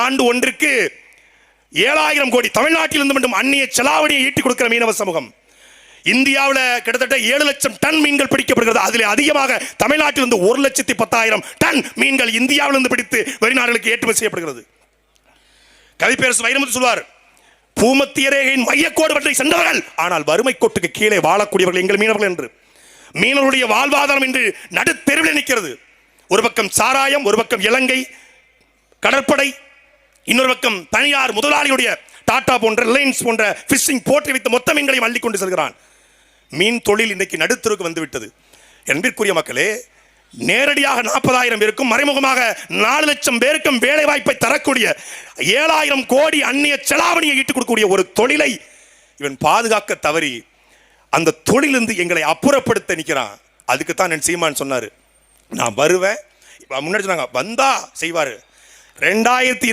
ஆண்டு ஒன்றுக்கு 7,000 கோடி தமிழ்நாட்டிலிருந்து மட்டும் அந்நிய செலாவணியை ஈட்டிக் கொடுக்கிற மீனவ சமூகம். இந்தியாவில் கிட்டத்தட்ட 7 லட்சம் டன் மீன்கள் பிடிக்கப்படுகிறது. அதில் அதிகமாக தமிழ்நாட்டிலிருந்து 1,10,000 டன் மீன்கள் இந்தியாவிலிருந்து பிடித்து வெளிநாடுகளுக்கு ஏற்றுமதி செய்யப்படுகிறது. கவிப்பேரசு வைரமுத்து சொல்வார், பூமத்திய ரேகையின் மையக்கோடு பற்றி சென்றவர்கள், ஆனால் வறுமை கோட்டுக்கு கீழே வாழக்கூடியவர்கள் எங்கள் மீனவர்கள் என்று. மீனவருடைய வாழ்வாதாரம் இன்று நடுத்தெருவில் நிற்கிறது. ஒரு பக்கம் சாராயம், ஒரு பக்கம் இலங்கை கடற்படை, இன்னொரு பக்கம் தனியார் முதலாளியுடைய டாடா போன்ற ரிலையன்ஸ் போன்ற பிஷிங் போற்றி வைத்த மொத்த மீன்களையும் அள்ளி கொண்டு செல்கிறான். மீன் தொழில் இன்றைக்கு நடுத்தருக்கு வந்துவிட்டது. என்பதற்குரிய மக்களே, நேரடியாக 40,000 பேருக்கும் மறைமுகமாக 4 லட்சம் பேருக்கும் வேலை வாய்ப்பை தரக்கூடிய 7,000 கோடி அந்நிய செலாவணியை ஈட்டுக் கொடுக்கக்கூடிய ஒரு தொழிலை இவன் பாதுகாக்க தவறி அந்த தொழிலிருந்து எங்களை அப்புறப்படுத்த நிற்கிறான். அதுக்குத்தான் என் சீமான் சொன்னாரு, நான் வருவேன். முன்னாடி சொன்னாங்க வந்தா செய்வாரு. 2000